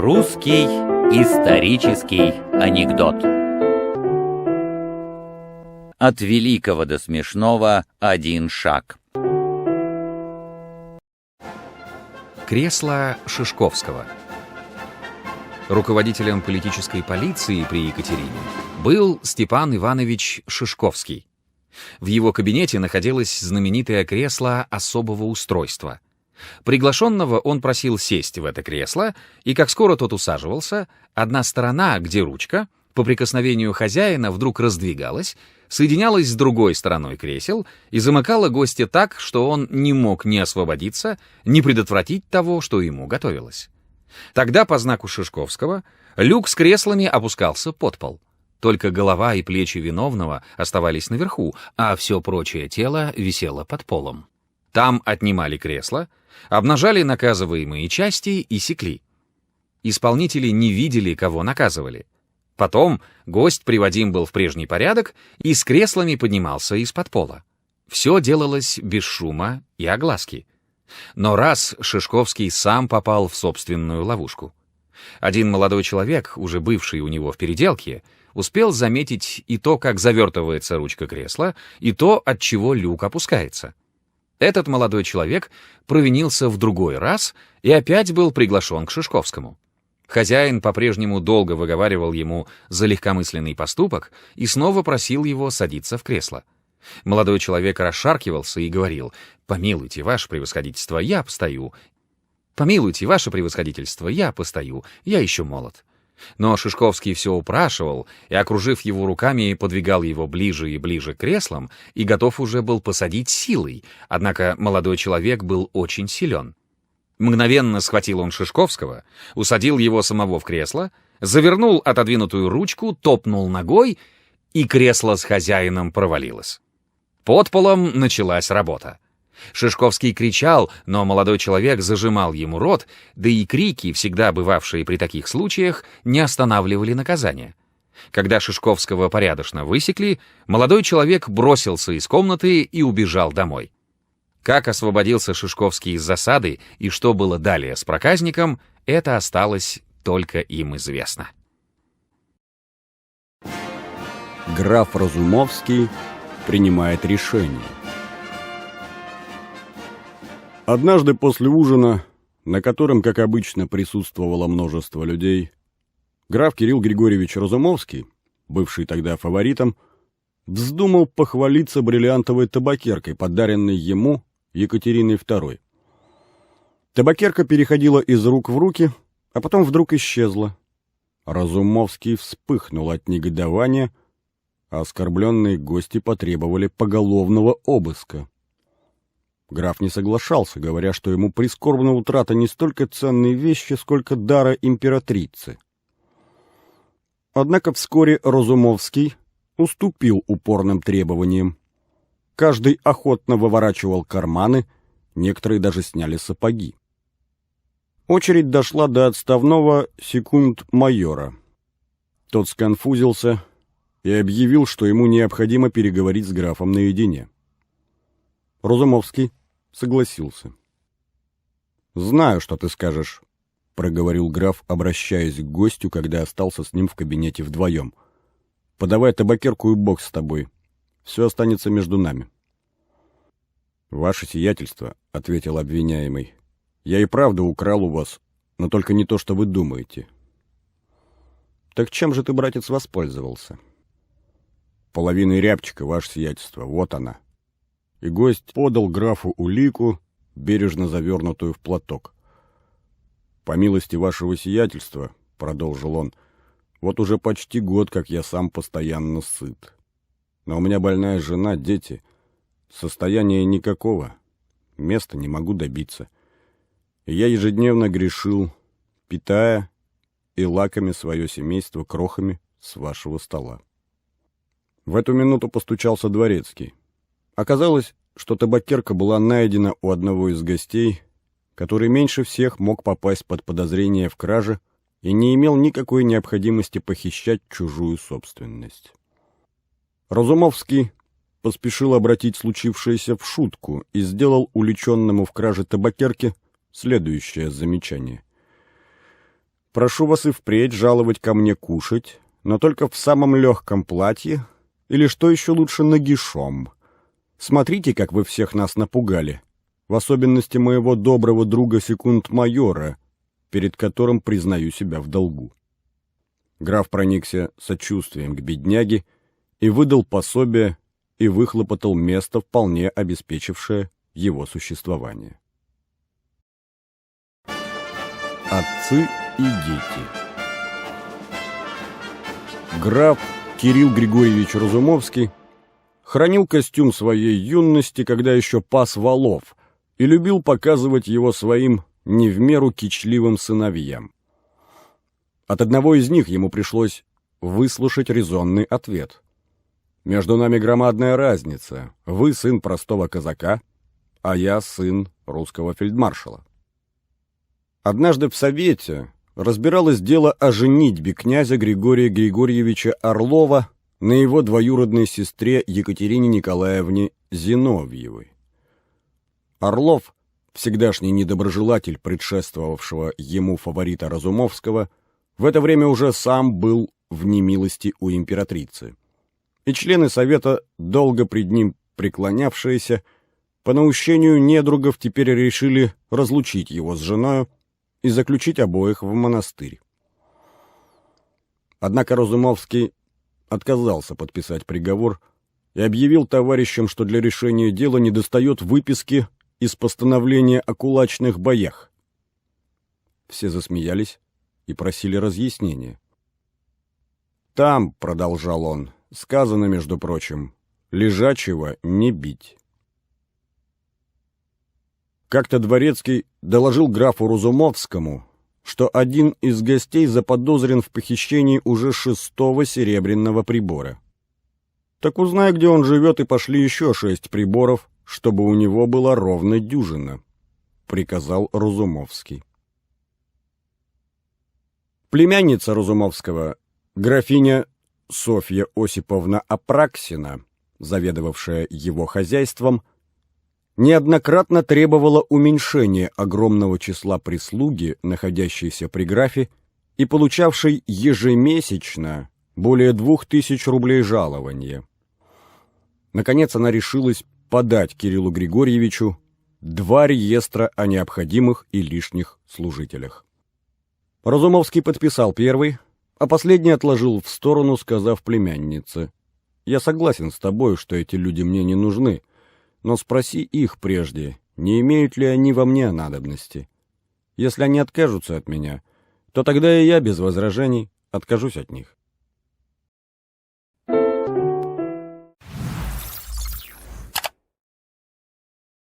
Русский исторический анекдот. От великого до смешного один шаг. Кресло Шишковского. Руководителем политической полиции при Екатерине был Степан Иванович Шишковский. В его кабинете находилось знаменитое кресло особого устройства. Приглашенного он просил сесть в это кресло, и как скоро тот усаживался, одна сторона, где ручка, по прикосновению хозяина вдруг раздвигалась, соединялась с другой стороной кресел и замыкала гостя так, что он не мог ни освободиться, ни предотвратить того, что ему готовилось. Тогда по знаку Шишковского люк с креслами опускался под пол. Только голова и плечи виновного оставались наверху, а все прочее тело висело под полом. Там отнимали кресло, обнажали наказываемые части и секли. Исполнители не видели, кого наказывали. Потом гость приводим был в прежний порядок и с креслами поднимался из-под пола. Все делалось без шума и огласки. Но раз Шишковский сам попал в собственную ловушку. Один молодой человек, уже бывший у него в переделке, успел заметить и то, как завертывается ручка кресла, и то, от чего люк опускается. Этот молодой человек провинился в другой раз и опять был приглашен к Шишковскому. Хозяин по-прежнему долго выговаривал ему за легкомысленный поступок и снова просил его садиться в кресло. Молодой человек расшаркивался и говорил: «Помилуйте, ваше превосходительство, я постою. Помилуйте, ваше превосходительство, я постою, я еще молод». Но Шишковский все упрашивал и, окружив его руками, подвигал его ближе и ближе к креслам и готов уже был посадить силой, однако молодой человек был очень силен. Мгновенно схватил он Шишковского, усадил его самого в кресло, завернул отодвинутую ручку, топнул ногой, и кресло с хозяином провалилось. Под полом началась работа. Шишковский кричал, но молодой человек зажимал ему рот, да и крики, всегда бывавшие при таких случаях, не останавливали наказание. Когда Шишковского порядочно высекли, молодой человек бросился из комнаты и убежал домой. Как освободился Шишковский из засады и что было далее с проказником, это осталось только им известно. Граф Разумовский принимает решение. Однажды после ужина, на котором, как обычно, присутствовало множество людей, граф Кирилл Григорьевич Разумовский, бывший тогда фаворитом, вздумал похвалиться бриллиантовой табакеркой, подаренной ему Екатериной II. Табакерка переходила из рук в руки, а потом вдруг исчезла. Разумовский вспыхнул от негодования, а оскорбленные гости потребовали поголовного обыска. Граф не соглашался, говоря, что ему прискорбна утрата не столько ценной вещи, сколько дара императрицы. Однако вскоре Разумовский уступил упорным требованиям. Каждый охотно выворачивал карманы, некоторые даже сняли сапоги. Очередь дошла до отставного секунд-майора. Тот сконфузился и объявил, что ему необходимо переговорить с графом наедине. Разумовский согласился. «Знаю, что ты скажешь», — проговорил граф, обращаясь к гостю, когда остался с ним в кабинете вдвоем. «Подавай табакерку и бог с тобой. Все останется между нами». «Ваше сиятельство», — ответил обвиняемый, — «я и правда украл у вас, но только не то, что вы думаете». «Так чем же ты, братец, воспользовался?» «Половиной рябчика, ваше сиятельство, вот она». И гость подал графу улику, бережно завернутую в платок. «По милости вашего сиятельства, — продолжил он, — вот уже почти год, как я сам постоянно сыт. Но у меня больная жена, дети, состояния никакого, места не могу добиться. И я ежедневно грешил, питая и лакомя свое семейство крохами с вашего стола». В эту минуту постучался дворецкий. Оказалось, что табакерка была найдена у одного из гостей, который меньше всех мог попасть под подозрение в краже и не имел никакой необходимости похищать чужую собственность. Разумовский поспешил обратить случившееся в шутку и сделал уличенному в краже табакерки следующее замечание. Прошу вас и впредь жаловать ко мне кушать, но только в самом легком платье, или, что еще лучше, нагишом. Смотрите, как вы всех нас напугали, в особенности моего доброго друга секунд-майора, перед которым признаю себя в долгу». Граф проникся сочувствием к бедняге и выдал пособие и выхлопотал место, вполне обеспечившее его существование. Отцы и дети. Граф Кирилл Григорьевич Разумовский хранил костюм своей юности, когда еще пас волов, и любил показывать его своим не в меру кичливым сыновьям. От одного из них ему пришлось выслушать резонный ответ. «Между нами громадная разница. Вы сын простого казака, а я сын русского фельдмаршала». Однажды в Совете разбиралось дело о женитьбе князя Григория Григорьевича Орлова на его двоюродной сестре Екатерине Николаевне Зиновьевой. Орлов, всегдашний недоброжелатель предшествовавшего ему фаворита Разумовского, в это время уже сам был в немилости у императрицы. И члены Совета, долго пред ним преклонявшиеся, по наущению недругов теперь решили разлучить его с женою и заключить обоих в монастырь. Однако Разумовский отказался подписать приговор и объявил товарищам, что для решения дела недостает выписки из постановления о кулачных боях. Все засмеялись и просили разъяснения. «Там, — продолжал он, — сказано, между прочим, лежачего не бить». Как-то Дворецкий доложил графу Разумовскому, что один из гостей заподозрен в похищении уже 6-го серебряного прибора. «Так узнай, где он живет, и пошли еще 6 приборов, чтобы у него была ровно дюжина», — приказал Разумовский. Племянница Разумовского, графиня Софья Осиповна Апраксина, заведовавшая его хозяйством, неоднократно требовала уменьшения огромного числа прислуги, находящейся при графе, и получавшей ежемесячно более 2000 рублей жалования. Наконец она решилась подать Кириллу Григорьевичу 2 реестра о необходимых и лишних служителях. Разумовский подписал первый, а последний отложил в сторону, сказав племяннице: «Я согласен с тобой, что эти люди мне не нужны, но спроси их прежде, не имеют ли они во мне надобности. Если они откажутся от меня, то тогда и я без возражений откажусь от них».